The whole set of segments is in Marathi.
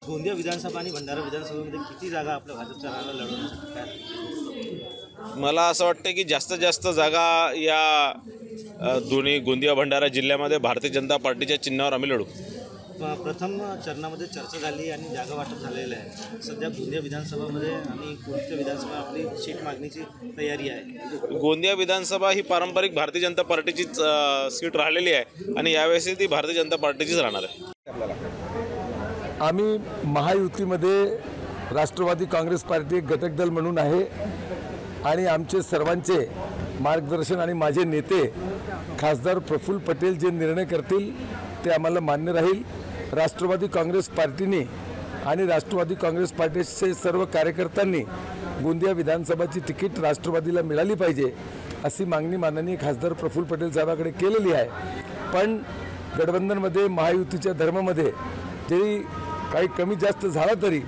गोंदिया विधानसभा आणि भंडारा विधानसभेमध्ये किती जागा आपल्या भाजपच्या नावाला लढवण्यासाठी काय? मला असं वाटतं की जास्तीत जास्त जागा या दोन्ही गोंदिया भंडारा जिल्ह्यामध्ये भारतीय जनता पार्टीच्या चिन्हावर आम्ही लढू. प्रथम चरणामध्ये चर्चा झाली आणि जागा वाटप झालेलं आहे. सध्या गोंदिया विधानसभामध्ये आणि कोणत्या विधानसभा आपली सीट मागणीची तयारी आहे? गोंदिया विधानसभा ही पारंपरिक भारतीय जनता पार्टीचीच सीट राहिलेली आहे आणि यावेळेस ती भारतीय जनता पार्टीचीच राहणार आहे. आम्ही महायुतीमध्ये राष्ट्रवादी काँग्रेस पार्टी एक घटक दल म्हणून आहे आणि आमचे सर्वांचे मार्गदर्शन आणि माझे नेते खासदार प्रफुल्ल पटेल जे निर्णय करतील ते आम्हाला मान्य राहील. राष्ट्रवादी काँग्रेस पार्टीने आणि राष्ट्रवादी काँग्रेस पार्टीचे सर्व कार्यकर्त्यांनी गोंदिया विधानसभाची तिकीट राष्ट्रवादीला मिळाली पाहिजे अशी मागणी माननीय खासदार प्रफुल्ल पटेल साहेबांकडे केलेली आहे. पण गठबंधनमध्ये महायुतीच्या धर्मामध्ये जरी काही कमी जास्त झाला तरी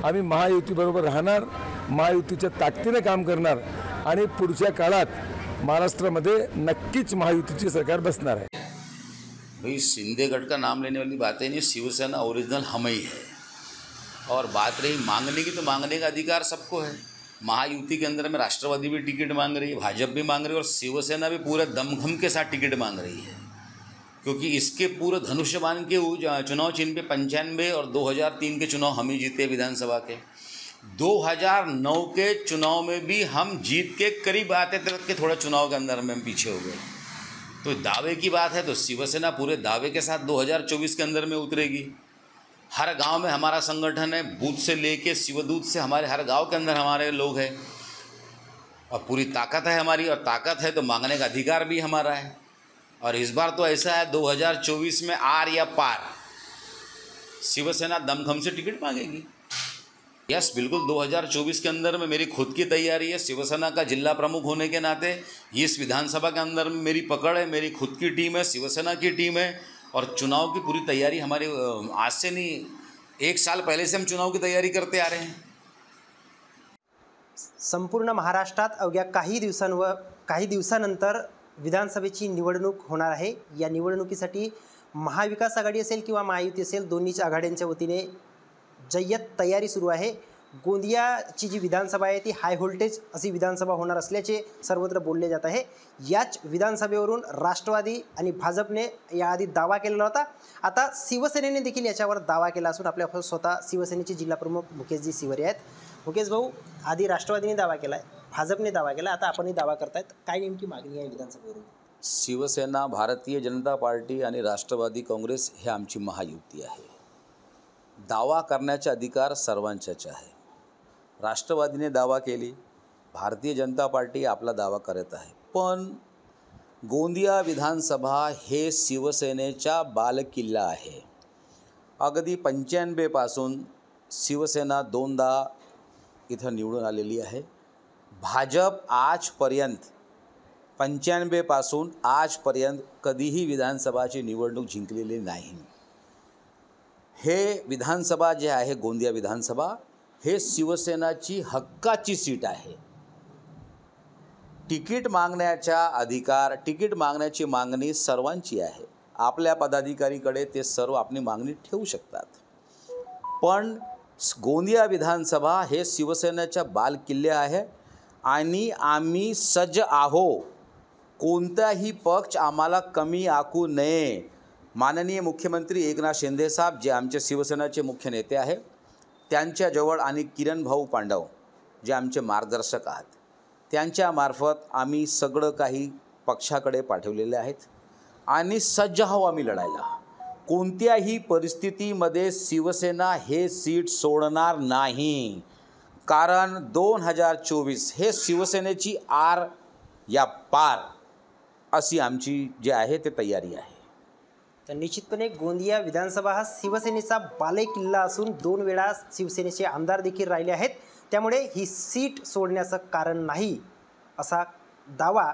आम्ही महायुतीबरोबर राहणार, महायुतीच्या ताकदीने काम करणार आणि पुढच्या काळात महाराष्ट्रामध्ये नक्कीच महायुतीची सरकार बसणार आहे. भाई शिंदे गढ़ का नाम लेने वाली बातें नहीं, शिवसेना ओरिजिनल हम ही है. और बात रही मांगने की, तो मांगने का अधिकार सबको है. महायुति के अंदर में राष्ट्रवादी भी टिकट मांग रही है, भाजपा भी मांग रही है और शिवसेना भी पूरे दमखम के साथ टिकट मांग रही है. क्योंकि इसके पूरे धनुष्यबाण के चुनाव चिन्ह पे 95 और 2003 के चुनाव हम ही जीते विधानसभा के. 2009 के चुनाव में भी हम जीत के करीब आते तक के थोड़ा चुनाव के अंदर में हम पीछे हो गए. तो दावे की बात है तो शिवसेना पूरे दावे के साथ 2024 के अंदर में उतरेगी. हर गांव में हमारा संगठन है, बूथ से लेके शिवदूत से हमारे हर गांव के अंदर हमारे लोग हैं और पूरी ताकत है हमारी. और ताकत है तो मांगने का अधिकार भी हमारा है. और इस बार तो ऐसा है 2024 में आर या पार शिवसेना दमखम से टिकट मांगेगी. यस, बिल्कुल 2024 के अंदर में मेरी खुद की तैयारी है. शिवसेना का जिला प्रमुख होने के नाते इस विधानसभा के अंदर में मेरी पकड़ है, मेरी खुद की टीम है, शिवसेना की टीम है और चुनाव की पूरी तैयारी हमारी आज से नहीं, 1 साल पहले से हम चुनाव की तैयारी करते आ रहे हैं. संपूर्ण महाराष्ट्रात अवघ्या काही दिवसानंतर विधानसभेची निवडणूक होणार आहे. या निवडणुकीसाठी महाविकास आघाडी असेल किंवा महायुती असेल, दोन्हीच आघाड्यांच्या वतीने जय्यत तयारी सुरू आहे. गोंदियाची जी विधानसभा आहे ती हाय व्होल्टेज अशी विधानसभा होणार असल्याचे सर्वत्र बोलले जात आहे. याच विधानसभेवरून राष्ट्रवादी आणि भाजपने याआधी दावा केलेला होता. आता शिवसेनेने देखील याच्यावर दावा केला असून आपल्या स्वतः शिवसेनेचे जिल्हाप्रमुख मुकेशजी शिवरे आहेत. मुकेश भाऊ, आधी राष्ट्रवादीने दावा केला आहे, भाजपने दावा केला, आता आपणही दावा करतायत. काय नेमकी मागणी आहे विधानसभेवरून? शिवसेना, भारतीय जनता पार्टी आणि राष्ट्रवादी काँग्रेस हे आमची महायुती आहे. दावा करण्याचा अधिकार सर्वांचाच आहे. राष्ट्रवादीने दावा केली, भारतीय जनता पार्टी आपला दावा करत आहे. पण गोंदिया विधानसभा हे शिवसेनेचा बालेकिल्ला आहे. अगदी 95 पासून शिवसेना 2दा इथं निवडून आलेली आहे. भाजप आजपर्यंत 95 पासून आजपर्यंत कधीही विधानसभाची निवडणूक जिंकलेली नाही. हे विधानसभा जे आहे गोंदिया विधानसभा हे शिवसेनाची हक्काची सीट आहे. तिकीट मागण्याचा अधिकार, तिकीट मागण्याची मागणी सर्वांची आहे. आपल्या पदाधिकारीकडे ते सर्व आपली मागणी ठेवू शकतात. पण गोंदिया विधानसभा हे शिवसेनेचा बालकिल्ले आहे आणि आम्ही सज्ज आहो. कोणताही पक्ष आम्हाला कमी आखू नये. माननीय मुख्यमंत्री एकनाथ शिंदे साहेब जे आमचे शिवसेनेचे मुख्य नेते आहेत त्यांच्याजवळ आणि किरण भाऊ पांडव जे आमचे मार्गदर्शक आहेत त्यांच्यामार्फत आम्ही सगळं काही पक्षाकडे पाठवलेले आहेत आणि सज्ज आहो आम्ही लढायला. कोणत्याही परिस्थितीमध्ये शिवसेना हे सीट सोडणार नाही. कारण 2024 हे शिवसेनेची आर या पार अशी आमची जी आहे ते तयारी आहे. तर निश्चितपणे गोंदिया विधानसभा हा शिवसेनेचा बालेकिल्ला असून 2 वेळा शिवसेनेचे आमदार देखील राहिले आहेत. त्यामुळे ही सीट सोडण्याचं कारण नाही असा दावा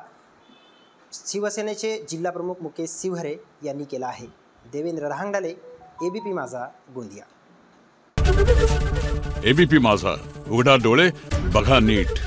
शिवसेनेचे जिल्हाप्रमुख मुकेश शिवरे यांनी केला आहे. देवेंद्र रहांगडाले, एबीपी माझा, गोंदिया. एबीपी माझा, उघडा डोळे बघा नीट.